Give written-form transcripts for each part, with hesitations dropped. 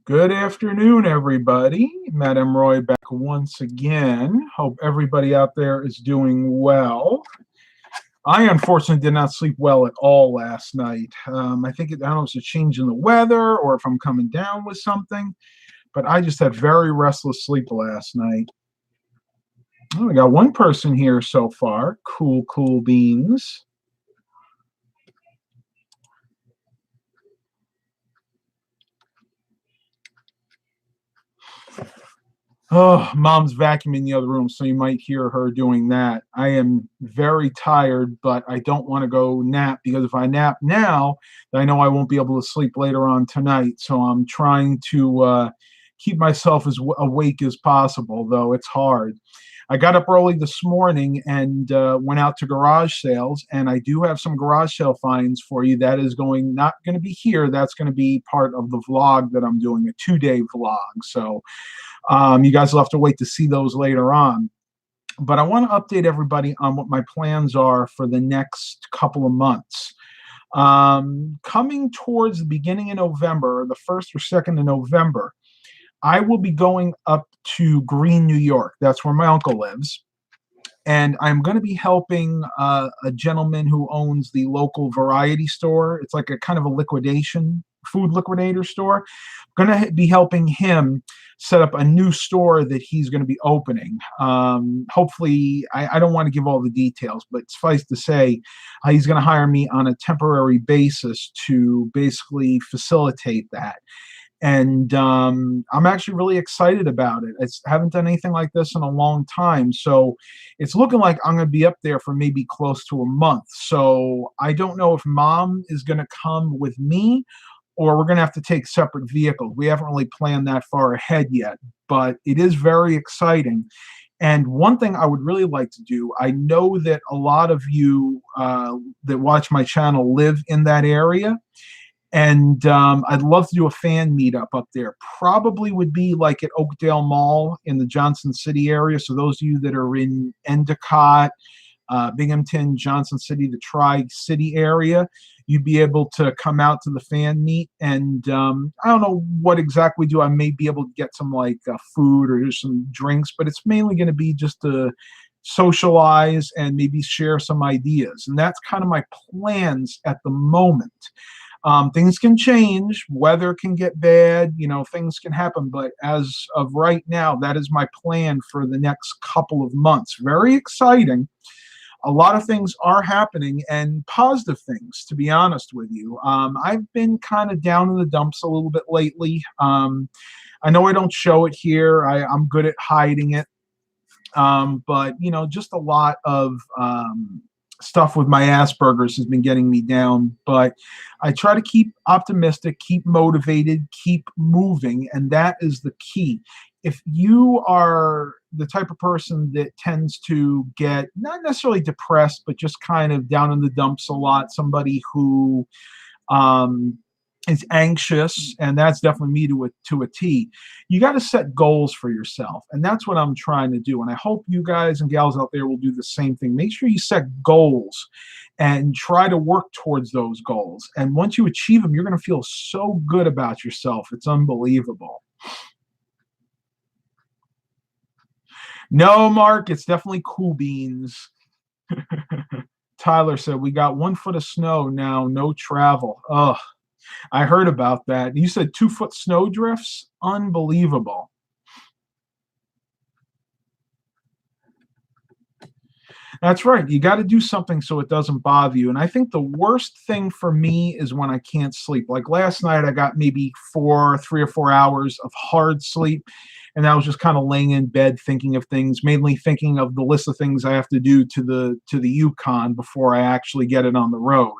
Good afternoon, everybody. Madame Roy back once again. Hope everybody out there is doing well. I unfortunately did not sleep well at all last night. I think I don't know if it's a change in the weather or if I'm coming down with something, but I just had very restless sleep last night. Oh, we got one person here so far. Cool beans. Oh, mom's vacuuming in the other room, so you might hear her doing that. I am very tired, but I don't want to go nap because if I nap now, I know I won't be able to sleep later on tonight. So I'm trying to keep myself as awake as possible, though it's hard. I got up early this morning and went out to garage sales, and I do have some garage sale finds for you. That is not going to be here. That's going to be part of the vlog that I'm doing, a 2-day vlog. So you guys will have to wait to see those later on. But I want to update everybody on what my plans are for the next couple of months. Coming towards the beginning of November, the 1st or 2nd of November, I will be going up to Greene, New York. That's where my uncle lives. And I'm going to be helping a gentleman who owns the local variety store. It's like a kind of a food liquidator store. I'm going to be helping him set up a new store that he's going to be opening. Hopefully, I don't want to give all the details, but suffice to say, he's going to hire me on a temporary basis to basically facilitate that. And I'm actually really excited about it. I haven't done anything like this in a long time. So it's looking like I'm going to be up there for maybe close to a month. So I don't know if mom is going to come with me or we're going to have to take separate vehicles. We haven't really planned that far ahead yet, but it is very exciting. And one thing I would really like to do, I know that a lot of you that watch my channel live in that area. And I'd love to do a fan meetup up there. Probably would be like at Oakdale Mall in the Johnson City area. So those of you that are in Endicott, Binghamton, Johnson City, the Tri-City area, you'd be able to come out to the fan meet. And I don't know what exactly we do. I may be able to get some like food or some drinks, but it's mainly going to be just to socialize and maybe share some ideas. And that's kind of my plans at the moment. Things can change, weather can get bad, things can happen. But as of right now, that is my plan for the next couple of months. Very exciting. A lot of things are happening and positive things, to be honest with you. I've been kind of down in the dumps a little bit lately. I know I don't show it here. I'm good at hiding it. But, just a lot of stuff with my Asperger's has been getting me down, but I try to keep optimistic, keep motivated, keep moving, and that is the key. If you are the type of person that tends to get not necessarily depressed, but just kind of down in the dumps a lot, somebody who is anxious, and that's definitely me to a T. You got to set goals for yourself, and that's what I'm trying to do. And I hope you guys and gals out there will do the same thing. Make sure you set goals and try to work towards those goals. And once you achieve them, you're going to feel so good about yourself. It's unbelievable. No, Mark, it's definitely cool beans. Tyler said, we got 1 foot of snow now, no travel. Ugh. I heard about that. You said 2-foot snow drifts? Unbelievable. That's right. You got to do something so it doesn't bother you. And I think the worst thing for me is when I can't sleep. Like last night, I got maybe 3 or 4 hours of hard sleep. And I was just kind of laying in bed thinking of things, mainly thinking of the list of things I have to do to the Yukon before I actually get it on the road.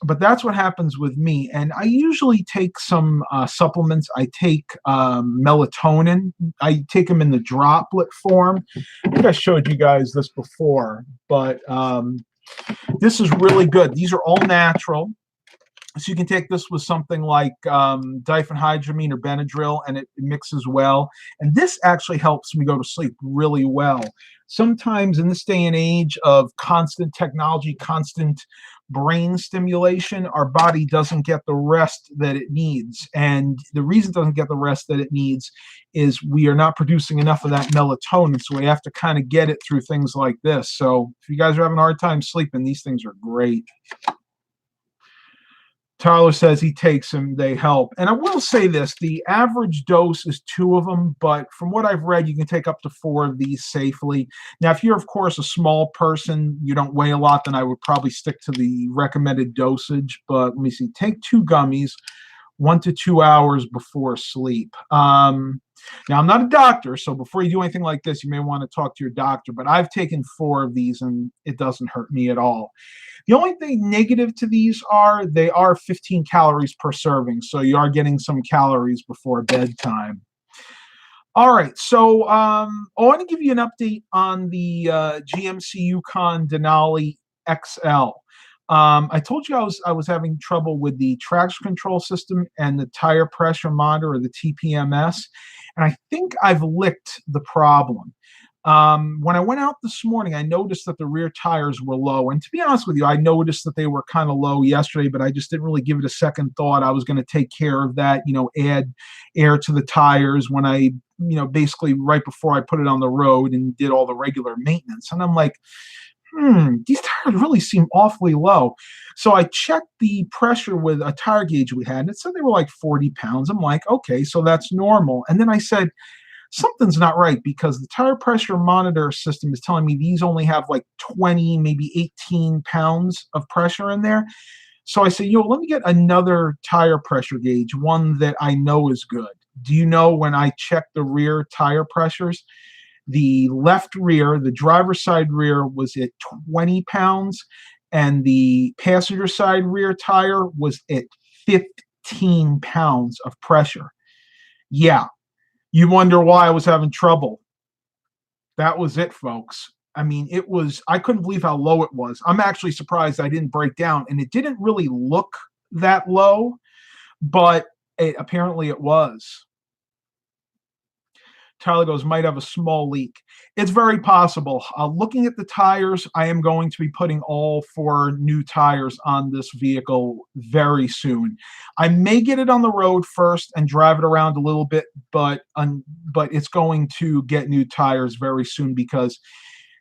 But that's what happens with me. And I usually take some supplements. I take melatonin. I take them in the droplet form. I think I showed you guys this before, but this is really good. These are all natural. So you can take this with something like diphenhydramine or Benadryl, and it mixes well. And this actually helps me go to sleep really well. Sometimes in this day and age of constant technology, constant brain stimulation, our body doesn't get the rest that it needs. And the reason it doesn't get the rest that it needs is we are not producing enough of that melatonin. So we have to kind of get it through things like this. So if you guys are having a hard time sleeping, these things are great. Tyler says he takes them, they help. And I will say this, the average dose is 2 of them, but from what I've read, you can take up to 4 of these safely. Now, if you're, of course, a small person, you don't weigh a lot, then I would probably stick to the recommended dosage. But let me see, take 2 gummies 1 to 2 hours before sleep. Now, I'm not a doctor, so before you do anything like this, you may want to talk to your doctor, but I've taken 4 of these, and it doesn't hurt me at all. The only thing negative to these are they are 15 calories per serving, so you are getting some calories before bedtime. All right, so I want to give you an update on the GMC Yukon Denali XL. I told you I was having trouble with the traction control system and the tire pressure monitor, or the TPMS, and I think I've licked the problem. When I went out this morning, I noticed that the rear tires were low. And to be honest with you, I noticed that they were kind of low yesterday, but I just didn't really give it a second thought. I was going to take care of that, add air to the tires when I, basically right before I put it on the road and did all the regular maintenance. And I'm like, these tires really seem awfully low. So I checked the pressure with a tire gauge we had, and it said they were like 40 pounds. I'm like, okay, so that's normal. And then I said, something's not right, because the tire pressure monitor system is telling me these only have like 20, maybe 18 pounds of pressure in there. So I said, let me get another tire pressure gauge, one that I know is good. Do you know, when I checked the rear tire pressures, the left rear, the driver's side rear, was at 20 pounds, and the passenger side rear tire was at 15 pounds of pressure. Yeah. You wonder why I was having trouble. That was it, folks. I mean, I couldn't believe how low it was. I'm actually surprised I didn't break down, and it didn't really look that low, but apparently it was. Tyler goes, might have a small leak. It's very possible. Looking at the tires, I am going to be putting all 4 new tires on this vehicle very soon. I may get it on the road first and drive it around a little bit, but it's going to get new tires very soon, because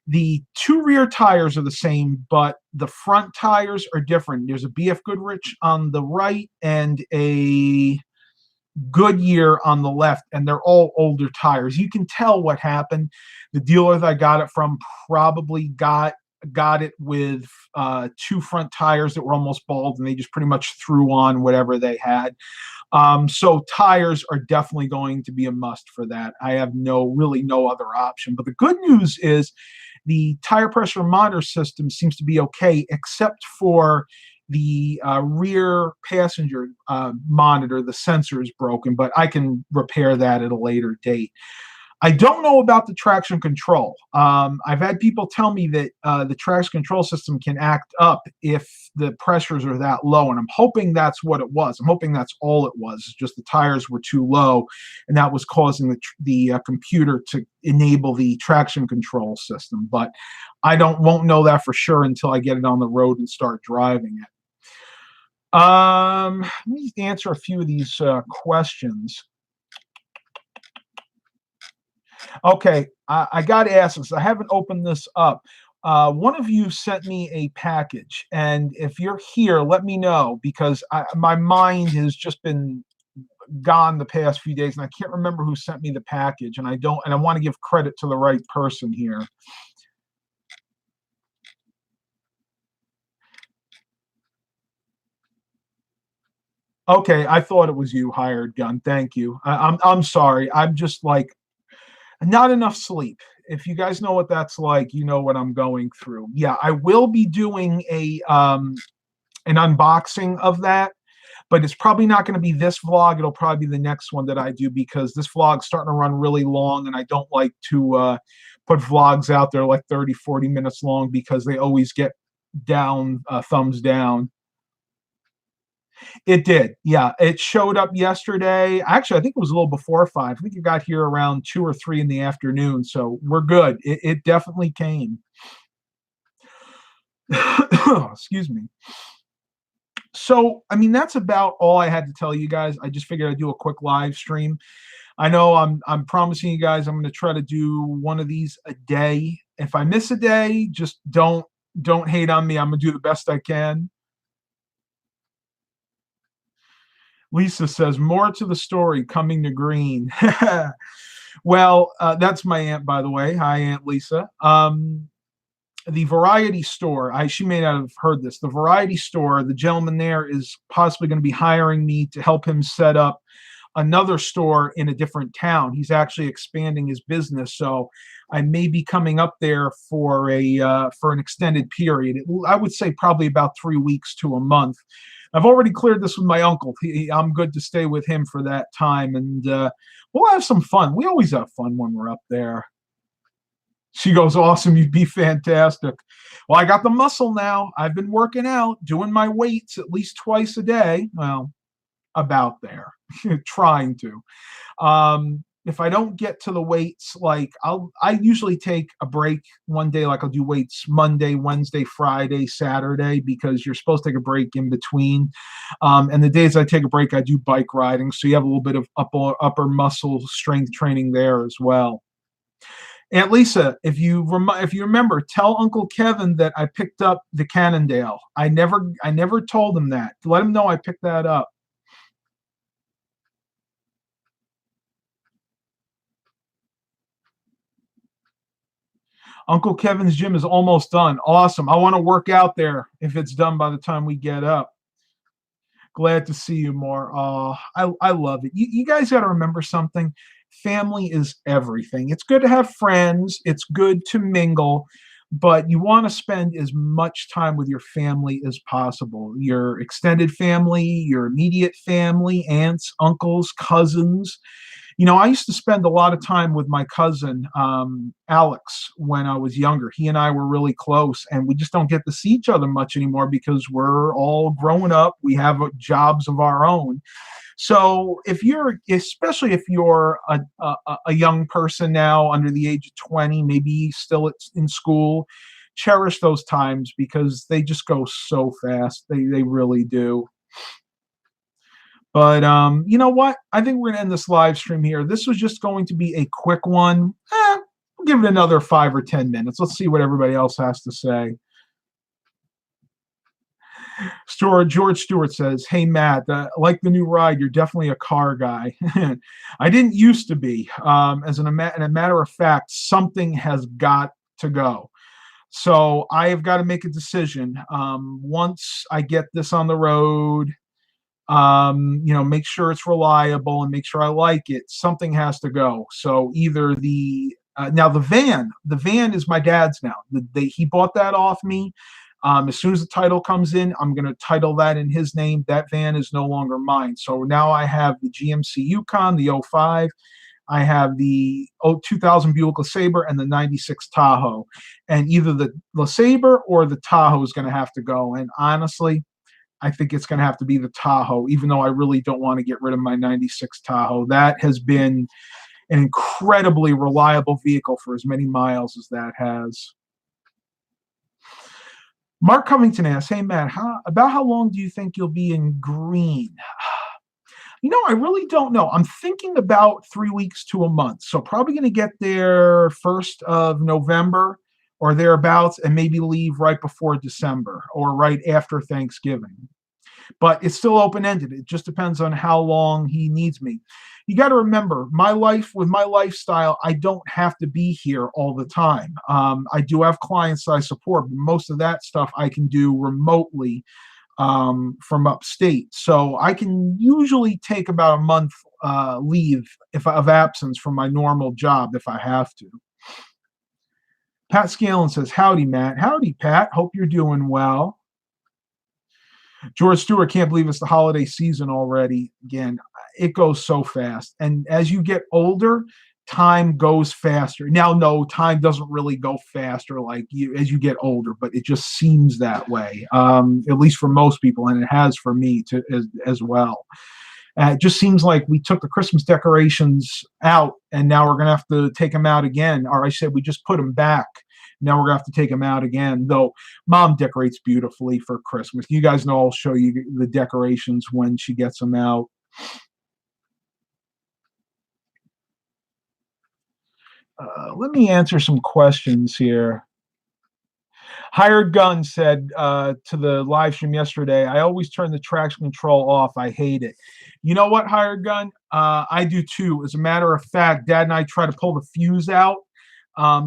the 2 rear tires are the same, but the front tires are different. There's a BF Goodrich on the right and a Goodyear on the left, and they're all older tires. You can tell what happened. The dealer that I got it from probably got it with 2 front tires that were almost bald, and they just pretty much threw on whatever they had. So tires are definitely going to be a must for that. I have really no other option. But the good news is the tire pressure monitor system seems to be okay, except for the rear passenger monitor. The sensor is broken, but I can repair that at a later date. I don't know about the traction control. I've had people tell me that the traction control system can act up if the pressures are that low, and I'm hoping that's what it was. I'm hoping that's all it was, just the tires were too low, and that was causing the computer to enable the traction control system. But I won't know that for sure until I get it on the road and start driving it. Let me answer a few of these questions. Okay, I got asked this. I haven't opened this up. One of you sent me a package, and if you're here, let me know, because my mind has just been gone the past few days, and I can't remember who sent me the package, and I want to give credit to the right person here. Okay, I thought it was you, Hired Gun. Thank you. I'm sorry. I'm just like, not enough sleep. If you guys know what that's like, you know what I'm going through. Yeah, I will be doing an unboxing of that, but it's probably not going to be this vlog. It'll probably be the next one that I do, because this vlog's starting to run really long, and I don't like to put vlogs out there like 30, 40 minutes long, because they always get thumbs down. It did. Yeah, it showed up yesterday. Actually, I think it was a little before 5. I think it got here around 2 or 3 in the afternoon. So we're good. It definitely came. Excuse me. So, I mean, that's about all I had to tell you guys. I just figured I'd do a quick live stream. I know I'm promising you guys I'm going to try to do one of these a day. If I miss a day, just don't hate on me. I'm going to do the best I can. Lisa says more to the story coming to Greene. Well, that's my aunt, by the way. Hi, Aunt Lisa. The variety store, she may not have heard this. The variety store, the gentleman there is possibly going to be hiring me to help him set up another store in a different town. He's actually expanding his business, so I may be coming up there for an extended period. I would say probably about 3 weeks to a month. I've already cleared this with my uncle. I'm good to stay with him for that time, and we'll have some fun. We always have fun when we're up there. She goes, awesome, you'd be fantastic. Well, I got the muscle now. I've been working out, doing my weights at least twice a day. Well, about there, trying to. If I don't get to the weights, like I usually take a break one day, like I'll do weights Monday, Wednesday, Friday, Saturday, because you're supposed to take a break in between. And the days I take a break, I do bike riding. So you have a little bit of upper muscle strength training there as well. Aunt Lisa, if you remember, tell Uncle Kevin that I picked up the Cannondale. I never told him that. Let him know I picked that up. Uncle Kevin's gym is almost done. Awesome. I want to work out there if it's done by the time we get up. Glad to see you more. I love it. You guys got to remember something. Family is everything. It's good to have friends. It's good to mingle, but you want to spend as much time with your family as possible. Your extended family, your immediate family, aunts, uncles, cousins. I used to spend a lot of time with my cousin, Alex, when I was younger. He and I were really close, and we just don't get to see each other much anymore because we're all growing up. We have jobs of our own. So especially if you're a young person now under the age of 20, maybe still in school, cherish those times because they just go so fast. They really do. But you know what? I think we're going to end this live stream here. This was just going to be a quick one. We'll give it another 5 or 10 minutes. Let's see what everybody else has to say. George Stewart says, hey, Matt, like the new ride, you're definitely a car guy. I didn't used to be. In a matter of fact, something has got to go. So I have got to make a decision. Once I get this on the road, make sure it's reliable and make sure I like it. Something has to go. So either now the van is my dad's now. He bought that off me. As soon as the title comes in, I'm going to title that in his name. That van is no longer mine. So now I have the GMC Yukon, the 05. I have the 2000 Buick LeSabre and the 96 Tahoe. And either the LeSabre or the Tahoe is going to have to go. And honestly, I think it's going to have to be the Tahoe, even though I really don't want to get rid of my 96 Tahoe. That has been an incredibly reliable vehicle for as many miles as that has. Mark Covington asks, hey, Matt, about how long do you think you'll be in Greene? I really don't know. I'm thinking about 3 weeks to a month. So probably going to get there 1st of November or thereabouts and maybe leave right before December or right after Thanksgiving. But it's still open-ended. It just depends on how long he needs me. You got to remember, with my lifestyle, I don't have to be here all the time. I do have clients that I support, but most of that stuff I can do remotely from upstate. So I can usually take about a month leave of absence from my normal job if I have to. Pat Scalen says, howdy, Matt. Howdy, Pat. Hope you're doing well. George Stewart, can't believe it's the holiday season already. Again, it goes so fast. And as you get older, time goes faster. Now, no, time doesn't really go faster as you get older, but it just seems that way, at least for most people, and it has for me as well. It just seems like we took the Christmas decorations out, and now we're going to have to take them out again. Or I said we just put them back Now we're going to have to take them out again, though Mom decorates beautifully for Christmas. You guys know I'll show you the decorations when she gets them out. Let me answer some questions here. Hired Gun said to the live stream yesterday, I always turn the traction control off. I hate it. You know what, Hired Gun? I do too. As a matter of fact, Dad and I try to pull the fuse out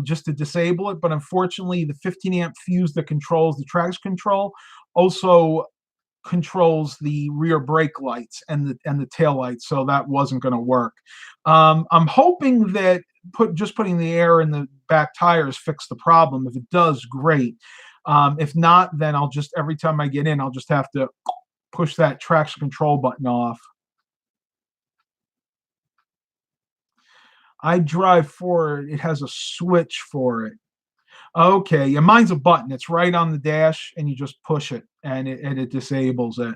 just to disable it. But unfortunately, the 15 amp fuse that controls the traction control also controls the rear brake lights and the tail lights, so that wasn't going to work. I'm hoping that putting the air in the back tires fix the problem. If it does, great. If not, then I'll just, every time I get in, I'll just have to push that traction control button off. I drive Ford. It has a switch for it. Okay, yeah, mine's a button. It's right on the dash, and you just push it, and it disables it.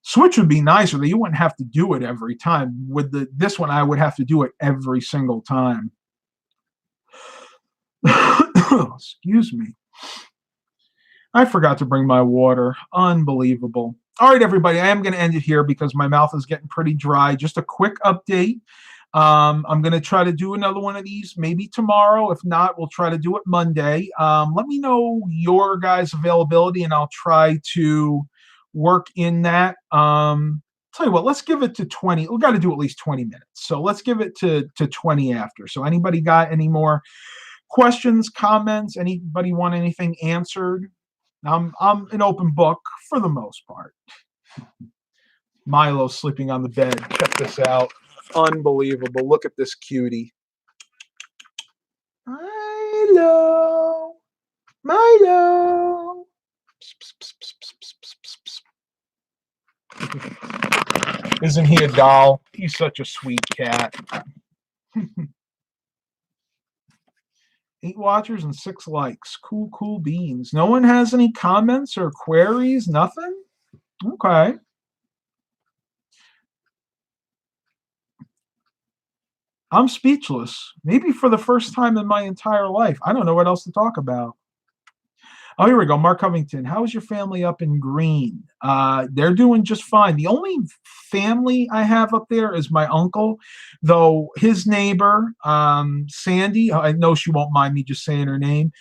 Switch would be nicer, that you wouldn't have to do it every time. With this one, I would have to do it every single time. Excuse me. I forgot to bring my water. Unbelievable. All right, everybody, I am going to end it here because my mouth is getting pretty dry. Just a quick update. I'm going to try to do another one of these maybe tomorrow. If not, we'll try to do it Monday. Let me know your guys' availability, and I'll try to work in that. Tell you what, let's give it to 20. We've got to do at least 20 minutes. So let's give it to 20 after. So anybody got any more questions, comments? Anybody want anything answered? I'm an open book for the most part. Milo sleeping on the bed. Check this out. Unbelievable. Look at this cutie. Milo. Milo. Isn't he a doll? He's such a sweet cat. 8 watchers and 6 likes. Cool, cool beans. No one has any comments or queries? Nothing? Okay. I'm speechless. Maybe for the first time in my entire life. I don't know what else to talk about. Oh, here we go. Mark Covington. How is your family up in Greene? They're doing just fine. The only family I have up there is my uncle, though his neighbor, Sandy, I know she won't mind me just saying her name.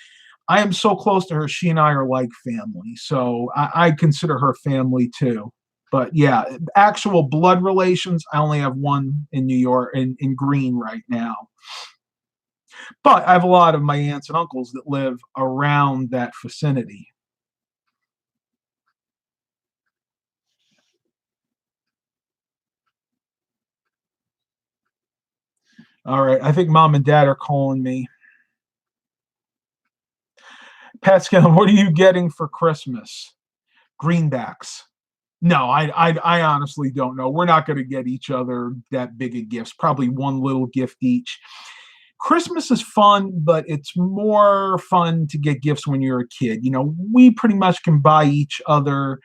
I am so close to her. She and I are like family. So I consider her family too. But yeah, actual blood relations, I only have one in New York, in Greene right now. But I have a lot of my aunts and uncles that live around that vicinity. All right, I think Mom and Dad are calling me. Pascal, what are you getting for Christmas? Greenbacks. No, I honestly don't know. We're not going to get each other that big of gifts. Probably one little gift each. Christmas is fun, but it's more fun to get gifts when you're a kid. You know, we pretty much can buy each other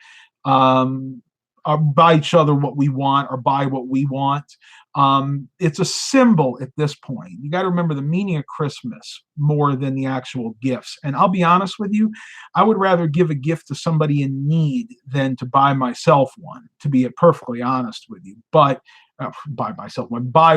what we want or buy what we want. It's a symbol at this point. You got to remember the meaning of Christmas more than the actual gifts. And I'll be honest with you, I would rather give a gift to somebody in need than to buy myself one, to be perfectly honest with you. But buy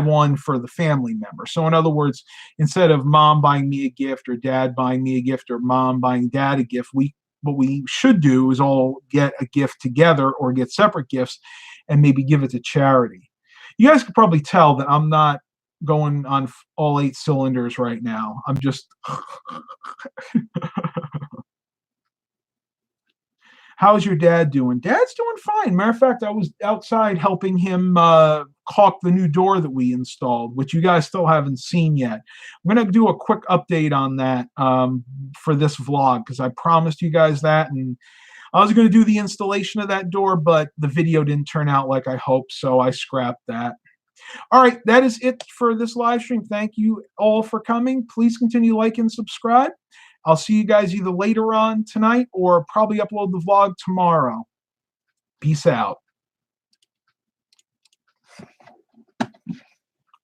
one for the family member. So in other words, instead of mom buying me a gift or dad buying me a gift or mom buying dad a gift, what we should do is all get a gift together or get separate gifts and maybe give it to charity. You guys could probably tell that I'm not going on all 8 cylinders right now. I'm just How's your dad doing? Dad's doing fine. Matter of fact, I was outside helping him caulk the new door that we installed, which you guys still haven't seen yet. I'm going to do a quick update on that for this vlog because I promised you guys that. And I was going to do the installation of that door, but the video didn't turn out like I hoped, so I scrapped that. All right, that is it for this live stream. Thank you all for coming. Please continue to like and subscribe. I'll see you guys either later on tonight or probably upload the vlog tomorrow. Peace out.